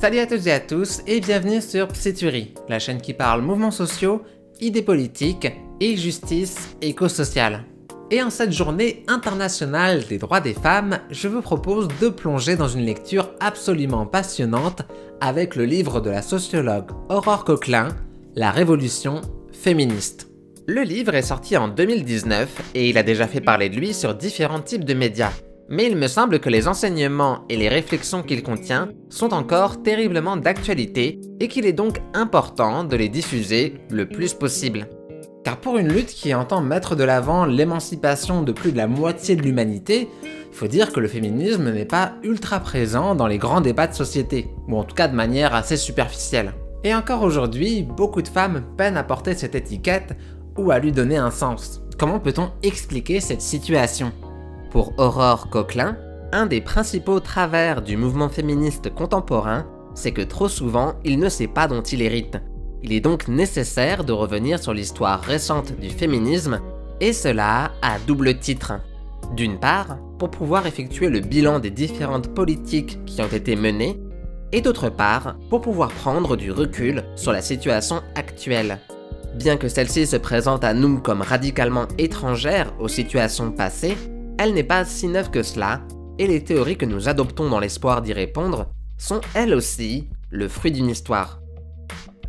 Salut à toutes et à tous et bienvenue sur Psyturie, la chaîne qui parle mouvements sociaux, idées politiques et justice éco-sociale. Et en cette journée internationale des droits des femmes, je vous propose de plonger dans une lecture absolument passionnante avec le livre de la sociologue Aurore Coquelin, La Révolution féministe. Le livre est sorti en 2019 et il a déjà fait parler de lui sur différents types de médias. Mais il me semble que les enseignements et les réflexions qu'il contient sont encore terriblement d'actualité et qu'il est donc important de les diffuser le plus possible. Car pour une lutte qui entend mettre de l'avant l'émancipation de plus de la moitié de l'humanité, il faut dire que le féminisme n'est pas ultra présent dans les grands débats de société, ou en tout cas de manière assez superficielle. Et encore aujourd'hui, beaucoup de femmes peinent à porter cette étiquette ou à lui donner un sens. Comment peut-on expliquer cette situation ? Pour Aurore Coquelin, un des principaux travers du mouvement féministe contemporain, c'est que trop souvent, il ne sait pas dont il hérite. Il est donc nécessaire de revenir sur l'histoire récente du féminisme, et cela à double titre. D'une part, pour pouvoir effectuer le bilan des différentes politiques qui ont été menées, et d'autre part, pour pouvoir prendre du recul sur la situation actuelle. Bien que celle-ci se présente à nous comme radicalement étrangère aux situations passées, elle n'est pas si neuve que cela, et les théories que nous adoptons dans l'espoir d'y répondre sont elles aussi le fruit d'une histoire.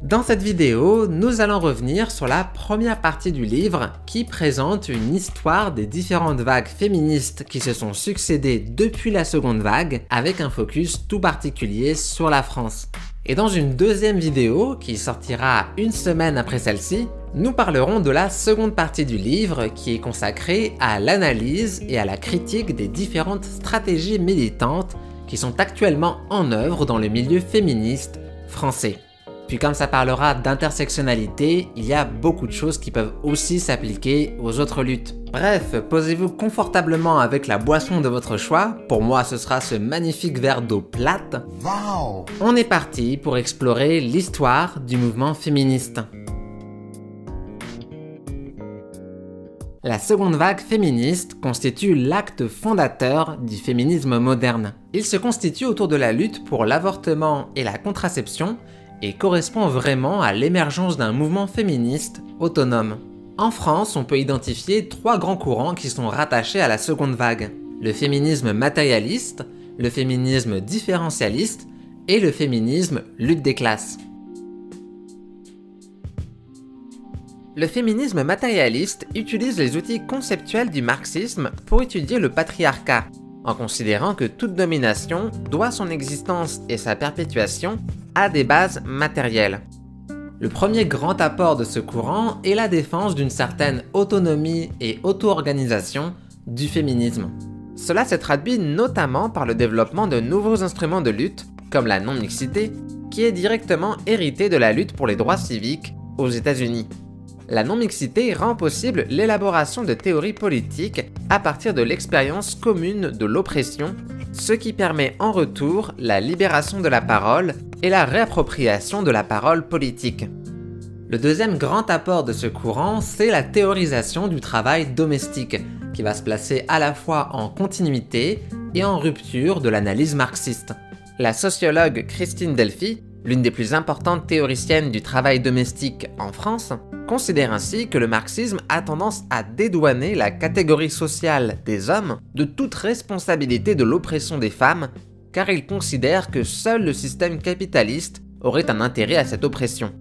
Dans cette vidéo, nous allons revenir sur la première partie du livre qui présente une histoire des différentes vagues féministes qui se sont succédées depuis la seconde vague, avec un focus tout particulier sur la France. Et dans une deuxième vidéo, qui sortira une semaine après celle-ci, nous parlerons de la seconde partie du livre qui est consacrée à l'analyse et à la critique des différentes stratégies militantes qui sont actuellement en œuvre dans le milieu féministe français. Puis comme ça parlera d'intersectionnalité, il y a beaucoup de choses qui peuvent aussi s'appliquer aux autres luttes. Bref, posez-vous confortablement avec la boisson de votre choix, pour moi ce sera ce magnifique verre d'eau plate. Wow. On est parti pour explorer l'histoire du mouvement féministe. La seconde vague féministe constitue l'acte fondateur du féminisme moderne. Il se constitue autour de la lutte pour l'avortement et la contraception, et correspond vraiment à l'émergence d'un mouvement féministe autonome. En France, on peut identifier trois grands courants qui sont rattachés à la seconde vague. Le féminisme matérialiste, le féminisme différentialiste et le féminisme lutte des classes. Le féminisme matérialiste utilise les outils conceptuels du marxisme pour étudier le patriarcat, en considérant que toute domination doit son existence et sa perpétuation à des bases matérielles. Le premier grand apport de ce courant est la défense d'une certaine autonomie et auto-organisation du féminisme. Cela se traduit notamment par le développement de nouveaux instruments de lutte, comme la non-mixité, qui est directement héritée de la lutte pour les droits civiques aux États-Unis. La non-mixité rend possible l'élaboration de théories politiques à partir de l'expérience commune de l'oppression, ce qui permet en retour la libération de la parole et la réappropriation de la parole politique. Le deuxième grand apport de ce courant, c'est la théorisation du travail domestique, qui va se placer à la fois en continuité et en rupture de l'analyse marxiste. La sociologue Christine Delphi, l'une des plus importantes théoriciennes du travail domestique en France, considère ainsi que le marxisme a tendance à dédouaner la catégorie sociale des hommes de toute responsabilité de l'oppression des femmes, car il considère que seul le système capitaliste aurait un intérêt à cette oppression.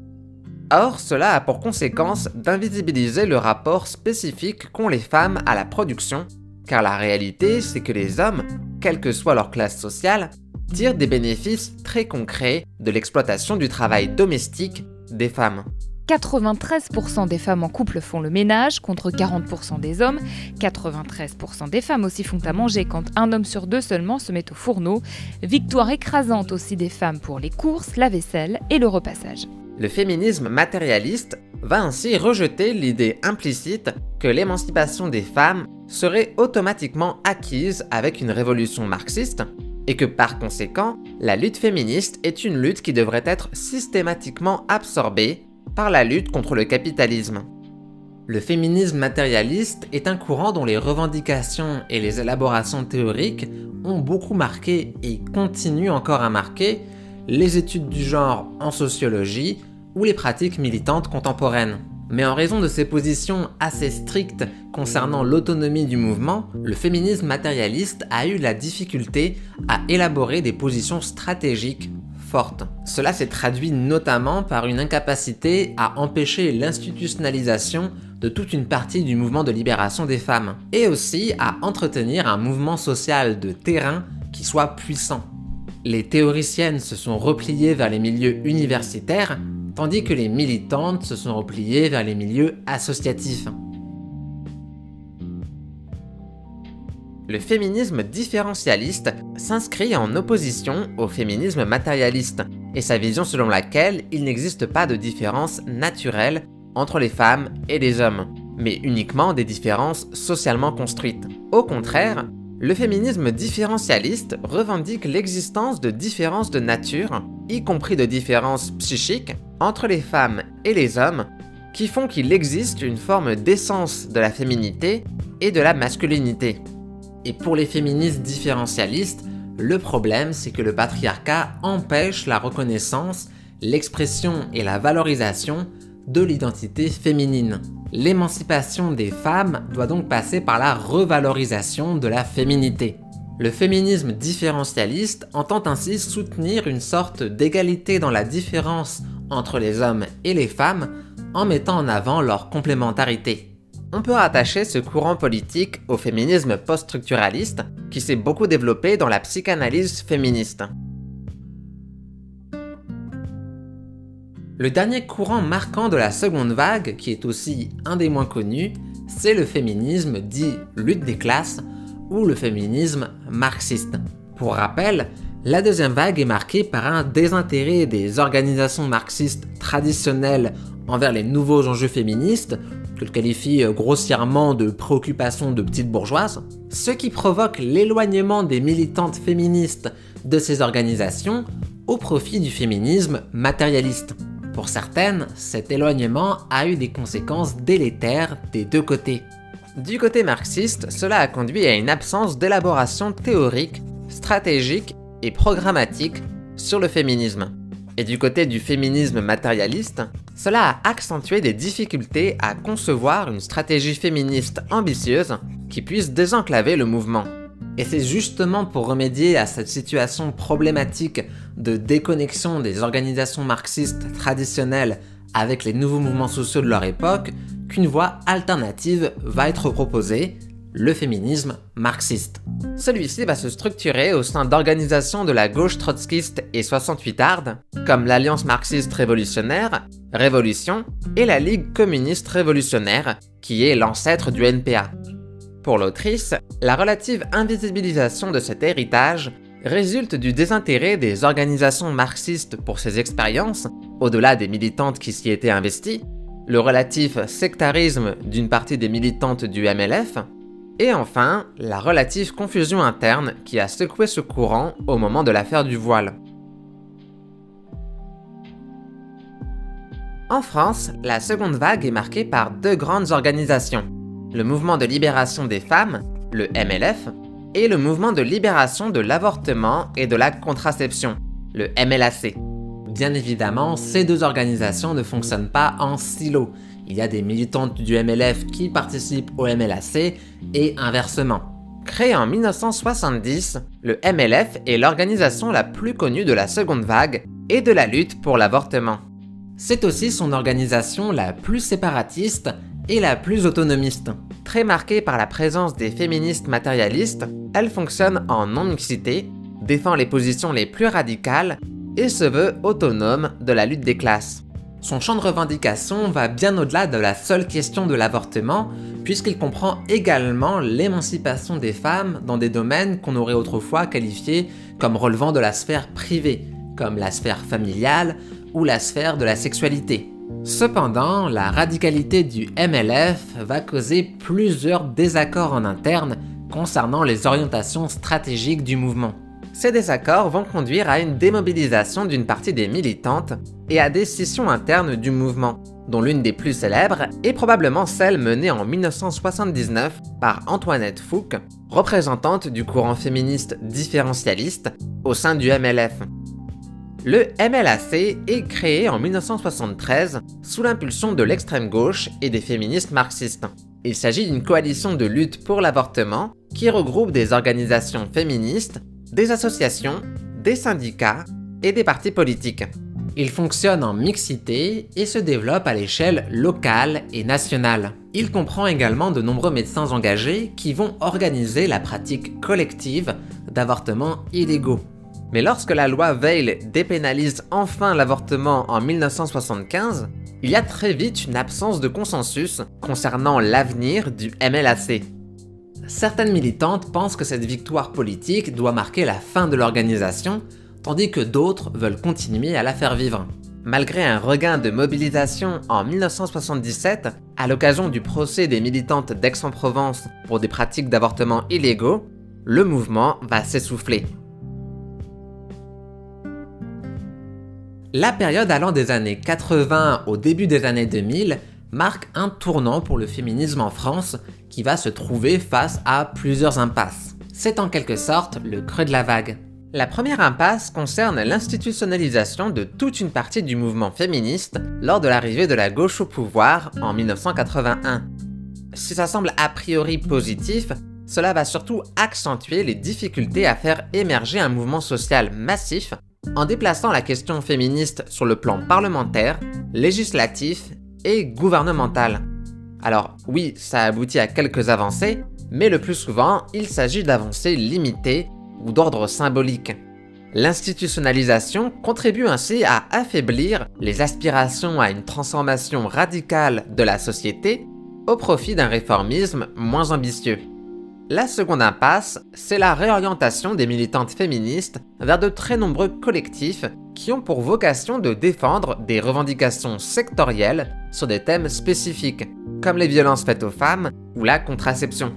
Or, cela a pour conséquence d'invisibiliser le rapport spécifique qu'ont les femmes à la production, car la réalité c'est que les hommes, quelle que soit leur classe sociale, tirent des bénéfices très concrets de l'exploitation du travail domestique des femmes. 93% des femmes en couple font le ménage, contre 40% des hommes. 93% des femmes aussi font à manger quand un homme sur deux seulement se met au fourneau. Victoire écrasante aussi des femmes pour les courses, la vaisselle et le repassage. Le féminisme matérialiste va ainsi rejeter l'idée implicite que l'émancipation des femmes serait automatiquement acquise avec une révolution marxiste, et que par conséquent, la lutte féministe est une lutte qui devrait être systématiquement absorbée par la lutte contre le capitalisme. Le féminisme matérialiste est un courant dont les revendications et les élaborations théoriques ont beaucoup marqué et continuent encore à marquer les études du genre en sociologie ou les pratiques militantes contemporaines. Mais en raison de ses positions assez strictes concernant l'autonomie du mouvement, le féminisme matérialiste a eu la difficulté à élaborer des positions stratégiques fortes. Cela s'est traduit notamment par une incapacité à empêcher l'institutionnalisation de toute une partie du mouvement de libération des femmes, et aussi à entretenir un mouvement social de terrain qui soit puissant. Les théoriciennes se sont repliées vers les milieux universitaires, tandis que les militantes se sont repliées vers les milieux associatifs. Le féminisme différentialiste s'inscrit en opposition au féminisme matérialiste, et sa vision selon laquelle il n'existe pas de différence naturelle entre les femmes et les hommes, mais uniquement des différences socialement construites. Au contraire, le féminisme différentialiste revendique l'existence de différences de nature, y compris de différences psychiques, entre les femmes et les hommes, qui font qu'il existe une forme d'essence de la féminité et de la masculinité. Et pour les féministes différentialistes, le problème c'est que le patriarcat empêche la reconnaissance, l'expression et la valorisation de l'identité féminine. L'émancipation des femmes doit donc passer par la revalorisation de la féminité. Le féminisme différentialiste entend ainsi soutenir une sorte d'égalité dans la différence entre les hommes et les femmes en mettant en avant leur complémentarité. On peut rattacher ce courant politique au féminisme post-structuraliste qui s'est beaucoup développé dans la psychanalyse féministe. Le dernier courant marquant de la seconde vague, qui est aussi un des moins connus, c'est le féminisme dit lutte des classes ou le féminisme marxiste. Pour rappel, la deuxième vague est marquée par un désintérêt des organisations marxistes traditionnelles envers les nouveaux enjeux féministes, que le qualifie grossièrement de préoccupation de petites bourgeoises, ce qui provoque l'éloignement des militantes féministes de ces organisations au profit du féminisme matérialiste. Pour certaines, cet éloignement a eu des conséquences délétères des deux côtés. Du côté marxiste, cela a conduit à une absence d'élaboration théorique, stratégique et programmatique sur le féminisme. Et du côté du féminisme matérialiste, cela a accentué des difficultés à concevoir une stratégie féministe ambitieuse qui puisse désenclaver le mouvement. Et c'est justement pour remédier à cette situation problématique de déconnexion des organisations marxistes traditionnelles avec les nouveaux mouvements sociaux de leur époque qu'une voie alternative va être proposée, le féminisme marxiste. Celui-ci va se structurer au sein d'organisations de la gauche trotskiste et 68arde, comme l'Alliance marxiste révolutionnaire, Révolution, et la Ligue communiste révolutionnaire, qui est l'ancêtre du NPA. Pour l'autrice, la relative invisibilisation de cet héritage résulte du désintérêt des organisations marxistes pour ces expériences, au-delà des militantes qui s'y étaient investies, le relatif sectarisme d'une partie des militantes du MLF, et enfin, la relative confusion interne qui a secoué ce courant au moment de l'affaire du voile. En France, la seconde vague est marquée par deux grandes organisations, le mouvement de libération des femmes, le MLF, et le mouvement de libération de l'avortement et de la contraception, le MLAC. Bien évidemment, ces deux organisations ne fonctionnent pas en silo. Il y a des militantes du MLF qui participent au MLAC et inversement. Créé en 1970, le MLF est l'organisation la plus connue de la seconde vague et de la lutte pour l'avortement. C'est aussi son organisation la plus séparatiste et la plus autonomiste. Très marquée par la présence des féministes matérialistes, elle fonctionne en non-mixité, défend les positions les plus radicales et se veut autonome de la lutte des classes. Son champ de revendication va bien au-delà de la seule question de l'avortement, puisqu'il comprend également l'émancipation des femmes dans des domaines qu'on aurait autrefois qualifiés comme relevant de la sphère privée, comme la sphère familiale ou la sphère de la sexualité. Cependant, la radicalité du MLF va causer plusieurs désaccords en interne concernant les orientations stratégiques du mouvement. Ces désaccords vont conduire à une démobilisation d'une partie des militantes et à des scissions internes du mouvement, dont l'une des plus célèbres est probablement celle menée en 1979 par Antoinette Fouque, représentante du courant féministe différentialiste au sein du MLF. Le MLAC est créé en 1973 sous l'impulsion de l'extrême gauche et des féministes marxistes. Il s'agit d'une coalition de lutte pour l'avortement qui regroupe des organisations féministes, des associations, des syndicats et des partis politiques. Il fonctionne en mixité et se développe à l'échelle locale et nationale. Il comprend également de nombreux médecins engagés qui vont organiser la pratique collective d'avortements illégaux. Mais lorsque la loi Veil dépénalise enfin l'avortement en 1975, il y a très vite une absence de consensus concernant l'avenir du MLAC. Certaines militantes pensent que cette victoire politique doit marquer la fin de l'organisation, tandis que d'autres veulent continuer à la faire vivre. Malgré un regain de mobilisation en 1977, à l'occasion du procès des militantes d'Aix-en-Provence pour des pratiques d'avortement illégaux, le mouvement va s'essouffler. La période allant des années 80 au début des années 2000 marque un tournant pour le féminisme en France qui va se trouver face à plusieurs impasses. C'est en quelque sorte le creux de la vague. La première impasse concerne l'institutionnalisation de toute une partie du mouvement féministe lors de l'arrivée de la gauche au pouvoir en 1981. Si ça semble a priori positif, cela va surtout accentuer les difficultés à faire émerger un mouvement social massif en déplaçant la question féministe sur le plan parlementaire, législatif et gouvernemental. Alors oui, ça aboutit à quelques avancées, mais le plus souvent, il s'agit d'avancées limitées ou d'ordre symbolique. L'institutionnalisation contribue ainsi à affaiblir les aspirations à une transformation radicale de la société au profit d'un réformisme moins ambitieux. La seconde impasse, c'est la réorientation des militantes féministes vers de très nombreux collectifs qui ont pour vocation de défendre des revendications sectorielles sur des thèmes spécifiques, comme les violences faites aux femmes ou la contraception.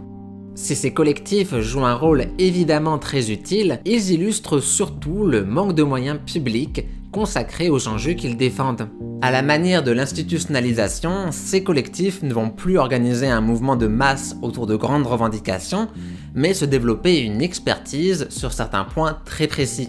Si ces collectifs jouent un rôle évidemment très utile, ils illustrent surtout le manque de moyens publics consacrés aux enjeux qu'ils défendent. À la manière de l'institutionnalisation, ces collectifs ne vont plus organiser un mouvement de masse autour de grandes revendications, mais se développer une expertise sur certains points très précis.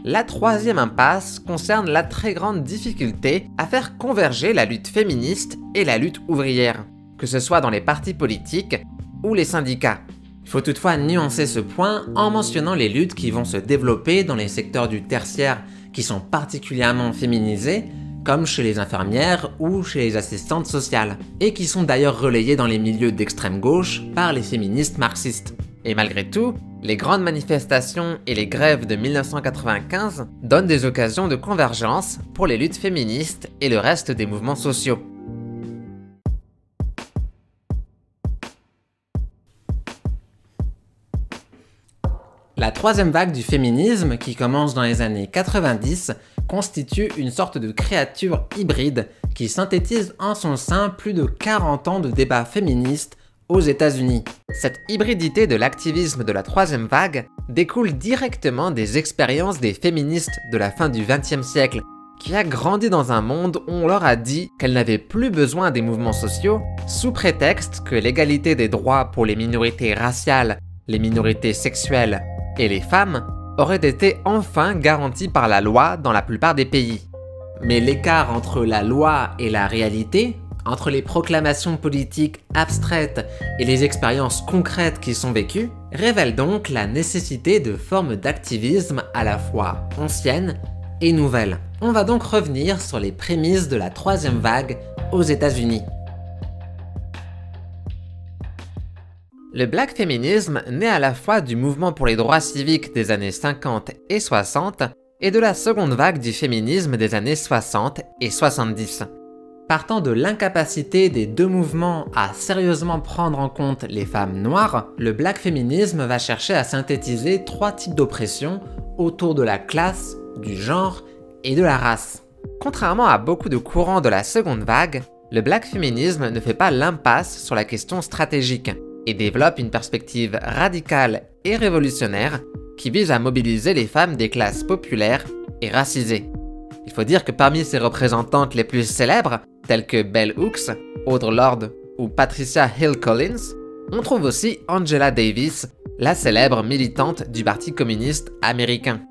La troisième impasse concerne la très grande difficulté à faire converger la lutte féministe et la lutte ouvrière, que ce soit dans les partis politiques ou les syndicats. Il faut toutefois nuancer ce point en mentionnant les luttes qui vont se développer dans les secteurs du tertiaire qui sont particulièrement féminisés, comme chez les infirmières ou chez les assistantes sociales, et qui sont d'ailleurs relayées dans les milieux d'extrême gauche par les féministes marxistes. Et malgré tout, les grandes manifestations et les grèves de 1995 donnent des occasions de convergence pour les luttes féministes et le reste des mouvements sociaux. La troisième vague du féminisme, qui commence dans les années 90, constitue une sorte de créature hybride qui synthétise en son sein plus de 40 ans de débats féministes aux États-Unis. Cette hybridité de l'activisme de la troisième vague découle directement des expériences des féministes de la fin du XXe siècle, qui a grandi dans un monde où on leur a dit qu'elles n'avaient plus besoin des mouvements sociaux, sous prétexte que l'égalité des droits pour les minorités raciales, les minorités sexuelles et les femmes aurait été enfin garantie par la loi dans la plupart des pays. Mais l'écart entre la loi et la réalité, entre les proclamations politiques abstraites et les expériences concrètes qui sont vécues, révèle donc la nécessité de formes d'activisme à la fois anciennes et nouvelles. On va donc revenir sur les prémices de la troisième vague aux États-Unis. Le black féminisme naît à la fois du mouvement pour les droits civiques des années 50 et 60 et de la seconde vague du féminisme des années 60 et 70. Partant de l'incapacité des deux mouvements à sérieusement prendre en compte les femmes noires, le black féminisme va chercher à synthétiser trois types d'oppression autour de la classe, du genre et de la race. Contrairement à beaucoup de courants de la seconde vague, le black féminisme ne fait pas l'impasse sur la question stratégique et développe une perspective radicale et révolutionnaire qui vise à mobiliser les femmes des classes populaires et racisées. Il faut dire que parmi ses représentantes les plus célèbres, telles que Bell Hooks, Audre Lorde ou Patricia Hill Collins, on trouve aussi Angela Davis, la célèbre militante du Parti communiste américain.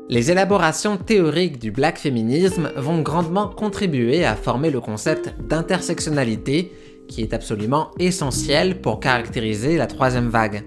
Les élaborations théoriques du black féminisme vont grandement contribuer à former le concept d'intersectionnalité qui est absolument essentiel pour caractériser la troisième vague.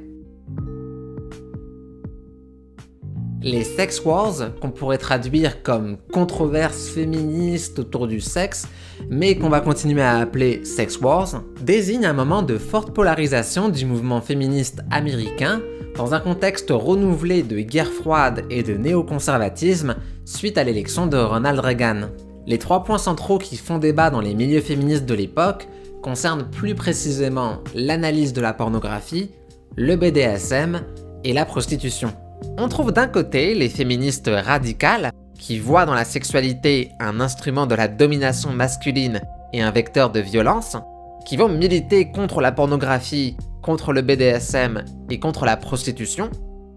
Les sex wars, qu'on pourrait traduire comme controverses féministes autour du sexe, mais qu'on va continuer à appeler sex wars, désignent un moment de forte polarisation du mouvement féministe américain dans un contexte renouvelé de guerre froide et de néoconservatisme suite à l'élection de Ronald Reagan. Les 3 points centraux qui font débat dans les milieux féministes de l'époque concernent plus précisément l'analyse de la pornographie, le BDSM et la prostitution. On trouve d'un côté les féministes radicales qui voient dans la sexualité un instrument de la domination masculine et un vecteur de violence, qui vont militer contre la pornographie, contre le BDSM et contre la prostitution.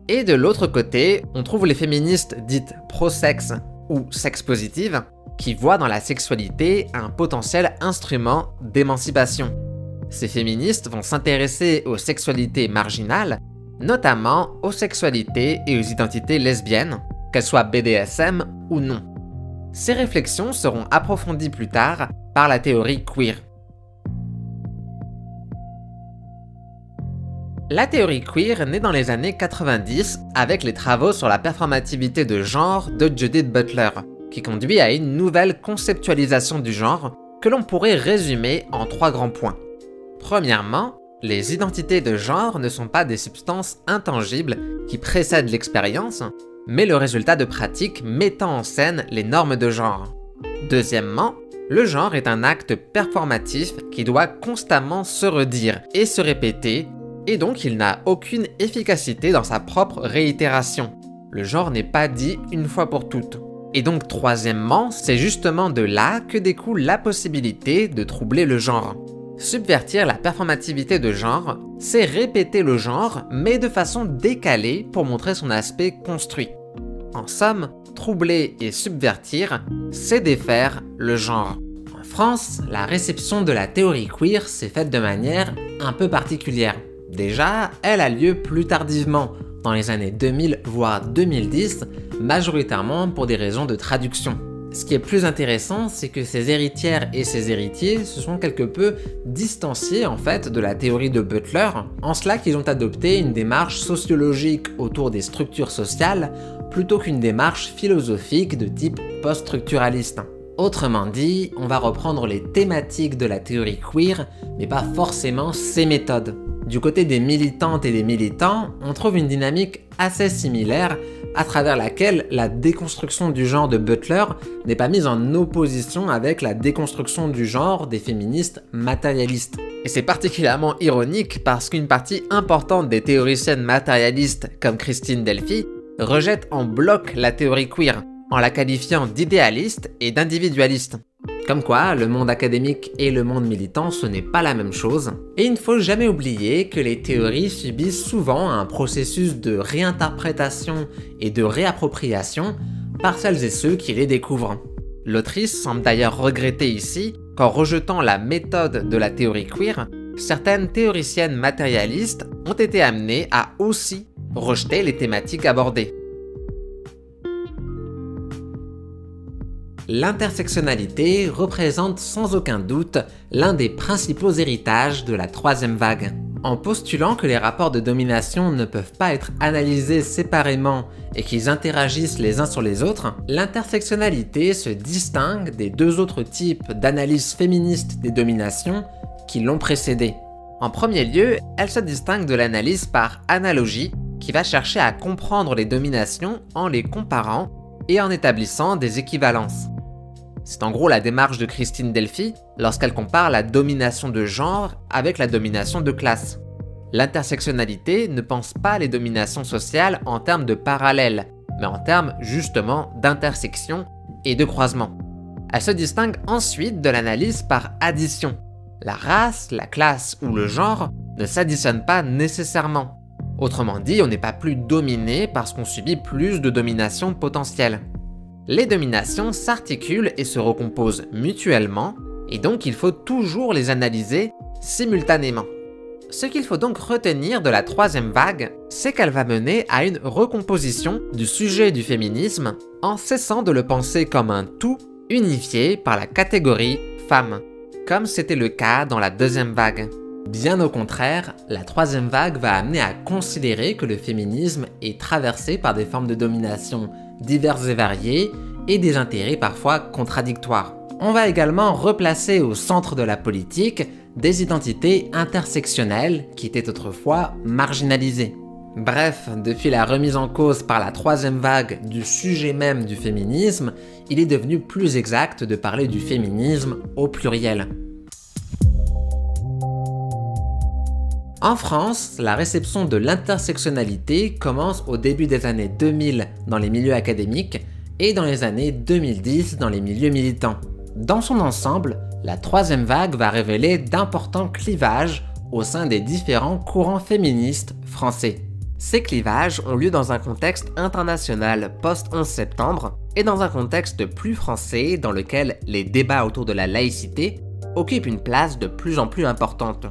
Et de l'autre côté, on trouve les féministes dites pro-sexe ou sex-positives qui voient dans la sexualité un potentiel instrument d'émancipation. Ces féministes vont s'intéresser aux sexualités marginales, notamment aux sexualités et aux identités lesbiennes, qu'elles soient BDSM ou non. Ces réflexions seront approfondies plus tard par la théorie queer. La théorie queer naît dans les années 90 avec les travaux sur la performativité de genre de Judith Butler, qui conduit à une nouvelle conceptualisation du genre que l'on pourrait résumer en 3 grands points. Premièrement, les identités de genre ne sont pas des substances intangibles qui précèdent l'expérience, mais le résultat de pratiques mettant en scène les normes de genre. Deuxièmement, le genre est un acte performatif qui doit constamment se redire et se répéter, et donc il n'a aucune efficacité dans sa propre réitération. Le genre n'est pas dit une fois pour toutes. Et donc troisièmement, c'est justement de là que découle la possibilité de troubler le genre. Subvertir la performativité de genre, c'est répéter le genre, mais de façon décalée pour montrer son aspect construit. En somme, troubler et subvertir, c'est défaire le genre. En France, la réception de la théorie queer s'est faite de manière un peu particulière. Déjà, elle a lieu plus tardivement, dans les années 2000 voire 2010, majoritairement pour des raisons de traduction. Ce qui est plus intéressant, c'est que ces héritières et ces héritiers se sont quelque peu distanciés en fait de la théorie de Butler, en cela qu'ils ont adopté une démarche sociologique autour des structures sociales plutôt qu'une démarche philosophique de type post-structuraliste. Autrement dit, on va reprendre les thématiques de la théorie queer, mais pas forcément ses méthodes. Du côté des militantes et des militants, on trouve une dynamique assez similaire à travers laquelle la déconstruction du genre de Butler n'est pas mise en opposition avec la déconstruction du genre des féministes matérialistes. Et c'est particulièrement ironique parce qu'une partie importante des théoriciennes matérialistes comme Christine Delphi rejette en bloc la théorie queer, en la qualifiant d'idéaliste et d'individualiste. Comme quoi, le monde académique et le monde militant, ce n'est pas la même chose. Et il ne faut jamais oublier que les théories subissent souvent un processus de réinterprétation et de réappropriation par celles et ceux qui les découvrent. L'autrice semble d'ailleurs regretter ici qu'en rejetant la méthode de la théorie queer, certaines théoriciennes matérialistes ont été amenées à aussi rejeter les thématiques abordées. L'intersectionnalité représente sans aucun doute l'un des principaux héritages de la troisième vague. En postulant que les rapports de domination ne peuvent pas être analysés séparément et qu'ils interagissent les uns sur les autres, l'intersectionnalité se distingue des 2 autres types d'analyse féministe des dominations qui l'ont précédée. En premier lieu, elle se distingue de l'analyse par analogie qui va chercher à comprendre les dominations en les comparant et en établissant des équivalences. C'est en gros la démarche de Christine Delphi lorsqu'elle compare la domination de genre avec la domination de classe. L'intersectionnalité ne pense pas les dominations sociales en termes de parallèles, mais en termes justement d'intersection et de croisement. Elle se distingue ensuite de l'analyse par addition. La race, la classe ou le genre ne s'additionnent pas nécessairement. Autrement dit, on n'est pas plus dominé parce qu'on subit plus de domination potentielle. Les dominations s'articulent et se recomposent mutuellement, et donc il faut toujours les analyser simultanément. Ce qu'il faut donc retenir de la troisième vague, c'est qu'elle va mener à une recomposition du sujet du féminisme en cessant de le penser comme un tout unifié par la catégorie femme, comme c'était le cas dans la deuxième vague. Bien au contraire, la troisième vague va amener à considérer que le féminisme est traversé par des formes de domination diverses et variées et des intérêts parfois contradictoires. On va également replacer au centre de la politique des identités intersectionnelles qui étaient autrefois marginalisées. Bref, depuis la remise en cause par la troisième vague du sujet même du féminisme, il est devenu plus exact de parler du féminisme au pluriel. En France, la réception de l'intersectionnalité commence au début des années 2000 dans les milieux académiques et dans les années 2010 dans les milieux militants. Dans son ensemble, la troisième vague va révéler d'importants clivages au sein des différents courants féministes français. Ces clivages ont lieu dans un contexte international post-11 septembre et dans un contexte plus français dans lequel les débats autour de la laïcité occupent une place de plus en plus importante.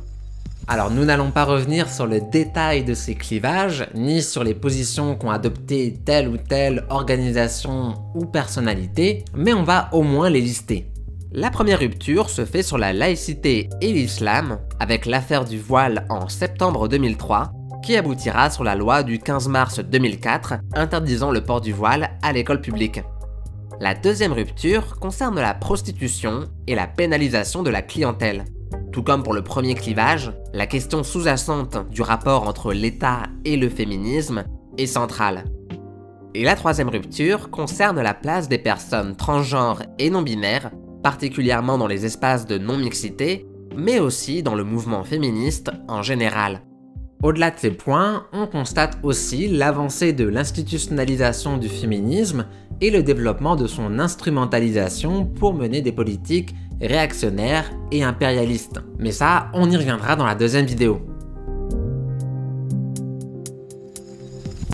Alors nous n'allons pas revenir sur le détail de ces clivages, ni sur les positions qu'ont adoptées telle ou telle organisation ou personnalité, mais on va au moins les lister. La première rupture se fait sur la laïcité et l'islam, avec l'affaire du voile en septembre 2003, qui aboutira sur la loi du 15 mars 2004 interdisant le port du voile à l'école publique. La deuxième rupture concerne la prostitution et la pénalisation de la clientèle. Tout comme pour le premier clivage, la question sous-jacente du rapport entre l'État et le féminisme est centrale. Et la troisième rupture concerne la place des personnes transgenres et non-binaires, particulièrement dans les espaces de non-mixité, mais aussi dans le mouvement féministe en général. Au-delà de ces points, on constate aussi l'avancée de l'institutionnalisation du féminisme et le développement de son instrumentalisation pour mener des politiques réactionnaires et impérialistes. Mais ça, on y reviendra dans la deuxième vidéo.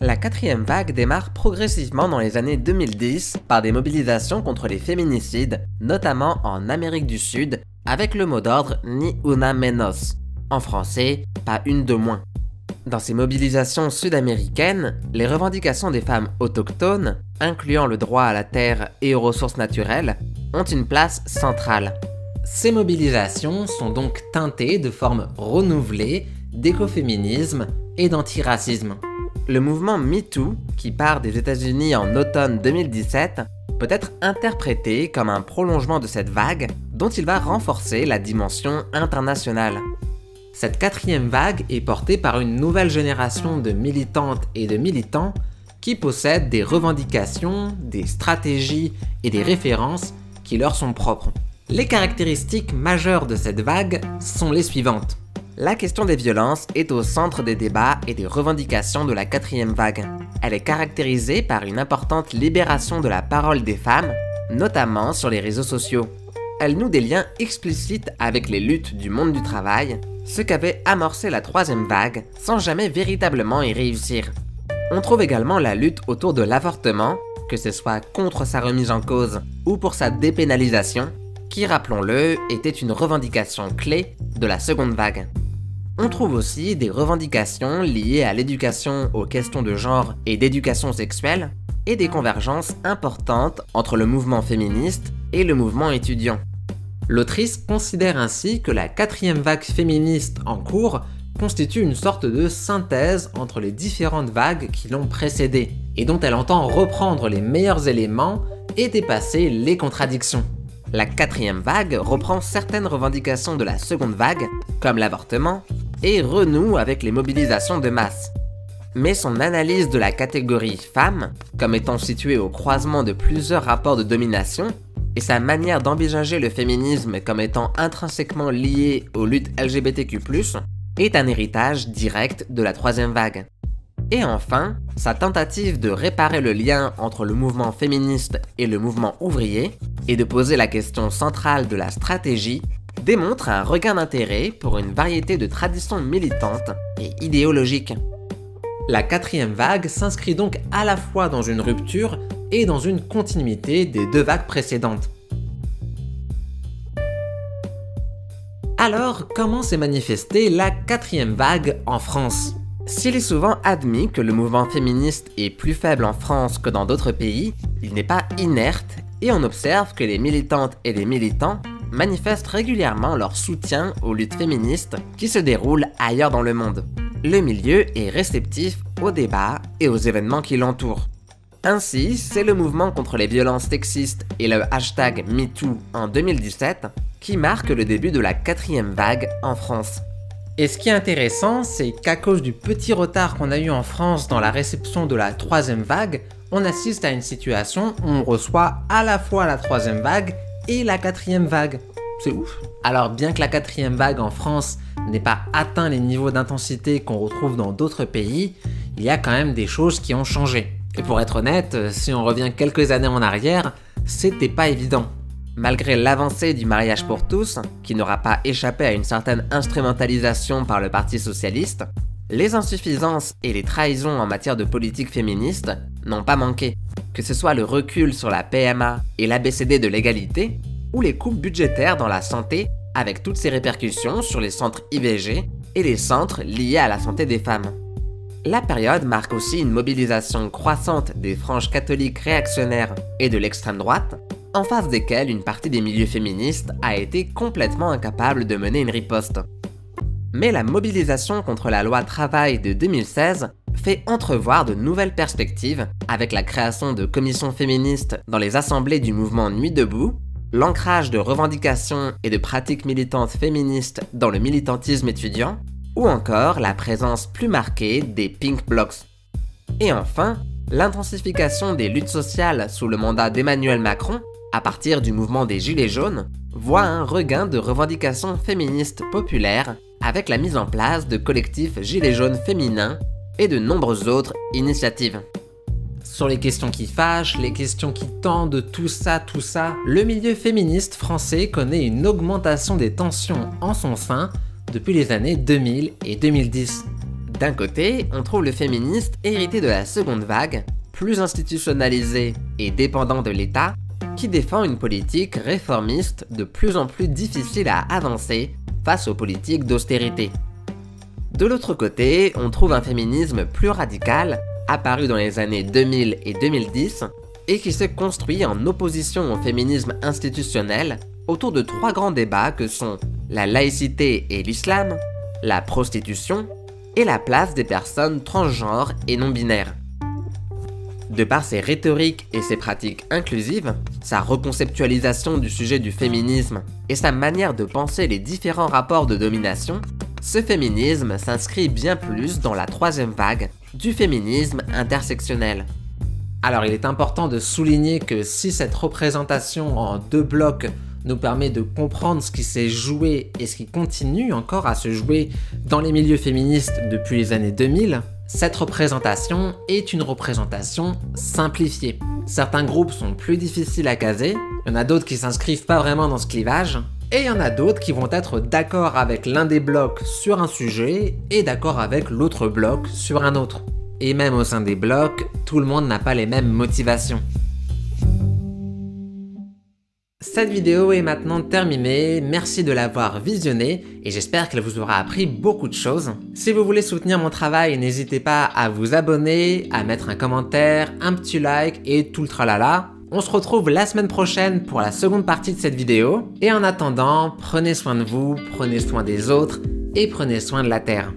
La quatrième vague démarre progressivement dans les années 2010 par des mobilisations contre les féminicides, notamment en Amérique du Sud, avec le mot d'ordre Ni una menos. En français, pas une de moins. Dans ces mobilisations sud-américaines, les revendications des femmes autochtones, incluant le droit à la terre et aux ressources naturelles, ont une place centrale. Ces mobilisations sont donc teintées de formes renouvelées d'écoféminisme et d'antiracisme. Le mouvement MeToo, qui part des États-Unis en automne 2017, peut être interprété comme un prolongement de cette vague dont il va renforcer la dimension internationale. Cette quatrième vague est portée par une nouvelle génération de militantes et de militants qui possèdent des revendications, des stratégies et des références qui leur sont propres. Les caractéristiques majeures de cette vague sont les suivantes. La question des violences est au centre des débats et des revendications de la quatrième vague. Elle est caractérisée par une importante libération de la parole des femmes, notamment sur les réseaux sociaux. Elle noue des liens explicites avec les luttes du monde du travail, ce qu'avait amorcé la troisième vague sans jamais véritablement y réussir. On trouve également la lutte autour de l'avortement, que ce soit contre sa remise en cause ou pour sa dépénalisation, qui, rappelons-le, était une revendication clé de la seconde vague. On trouve aussi des revendications liées à l'éducation aux questions de genre et d'éducation sexuelle, et des convergences importantes entre le mouvement féministe et le mouvement étudiant. L'autrice considère ainsi que la quatrième vague féministe en cours constitue une sorte de synthèse entre les différentes vagues qui l'ont précédée, et dont elle entend reprendre les meilleurs éléments et dépasser les contradictions. La quatrième vague reprend certaines revendications de la seconde vague, comme l'avortement, et renoue avec les mobilisations de masse. Mais son analyse de la catégorie femme, comme étant située au croisement de plusieurs rapports de domination, et sa manière d'envisager le féminisme comme étant intrinsèquement lié aux luttes LGBTQ+, est un héritage direct de la troisième vague. Et enfin, sa tentative de réparer le lien entre le mouvement féministe et le mouvement ouvrier, et de poser la question centrale de la stratégie, démontre un regain d'intérêt pour une variété de traditions militantes et idéologiques. La quatrième vague s'inscrit donc à la fois dans une rupture et dans une continuité des deux vagues précédentes. Alors, comment s'est manifestée la 4e vague en France? S'il est souvent admis que le mouvement féministe est plus faible en France que dans d'autres pays, il n'est pas inerte et on observe que les militantes et les militants manifestent régulièrement leur soutien aux luttes féministes qui se déroulent ailleurs dans le monde. Le milieu est réceptif aux débats et aux événements qui l'entourent. Ainsi, c'est le mouvement contre les violences sexistes et le hashtag MeToo en 2017 qui marque le début de la 4e vague en France. Et ce qui est intéressant, c'est qu'à cause du petit retard qu'on a eu en France dans la réception de la 3e vague, on assiste à une situation où on reçoit à la fois la 3e vague et la 4e vague. C'est ouf. Alors bien que la 4e vague en France n'ait pas atteint les niveaux d'intensité qu'on retrouve dans d'autres pays, il y a quand même des choses qui ont changé. Et pour être honnête, si on revient quelques années en arrière, c'était pas évident. Malgré l'avancée du mariage pour tous, qui n'aura pas échappé à une certaine instrumentalisation par le Parti socialiste, les insuffisances et les trahisons en matière de politique féministe n'ont pas manqué. Que ce soit le recul sur la PMA et l'ABCD de l'égalité, ou les coupes budgétaires dans la santé avec toutes ses répercussions sur les centres IVG et les centres liés à la santé des femmes. La période marque aussi une mobilisation croissante des franges catholiques réactionnaires et de l'extrême droite, en face desquelles une partie des milieux féministes a été complètement incapable de mener une riposte. Mais la mobilisation contre la loi travail de 2016 fait entrevoir de nouvelles perspectives avec la création de commissions féministes dans les assemblées du mouvement Nuit debout, l'ancrage de revendications et de pratiques militantes féministes dans le militantisme étudiant, ou encore la présence plus marquée des Pink Blocs. Et enfin, l'intensification des luttes sociales sous le mandat d'Emmanuel Macron, à partir du mouvement des Gilets jaunes, voit un regain de revendications féministes populaires avec la mise en place de collectifs Gilets jaunes féminins et de nombreuses autres initiatives. Sur les questions qui fâchent, les questions qui tendent, tout ça, le milieu féministe français connaît une augmentation des tensions en son sein depuis les années 2000 et 2010. D'un côté, on trouve le féministe hérité de la seconde vague, plus institutionnalisé et dépendant de l'État, qui défend une politique réformiste de plus en plus difficile à avancer face aux politiques d'austérité. De l'autre côté, on trouve un féminisme plus radical, apparu dans les années 2000 et 2010, et qui se construit en opposition au féminisme institutionnel autour de 3 grands débats que sont la laïcité et l'islam, la prostitution et la place des personnes transgenres et non-binaires. De par ses rhétoriques et ses pratiques inclusives, sa reconceptualisation du sujet du féminisme et sa manière de penser les différents rapports de domination, ce féminisme s'inscrit bien plus dans la 3e vague du féminisme intersectionnel. Alors il est important de souligner que si cette représentation en 2 blocs nous permet de comprendre ce qui s'est joué et ce qui continue encore à se jouer dans les milieux féministes depuis les années 2000, cette représentation est une représentation simplifiée. Certains groupes sont plus difficiles à caser, il y en a d'autres qui s'inscrivent pas vraiment dans ce clivage, et il y en a d'autres qui vont être d'accord avec l'un des blocs sur un sujet et d'accord avec l'autre bloc sur un autre. Et même au sein des blocs, tout le monde n'a pas les mêmes motivations. Cette vidéo est maintenant terminée, merci de l'avoir visionnée et j'espère qu'elle vous aura appris beaucoup de choses. Si vous voulez soutenir mon travail, n'hésitez pas à vous abonner, à mettre un commentaire, un petit like et tout le tralala. On se retrouve la semaine prochaine pour la seconde partie de cette vidéo. Et en attendant, prenez soin de vous, prenez soin des autres et prenez soin de la Terre.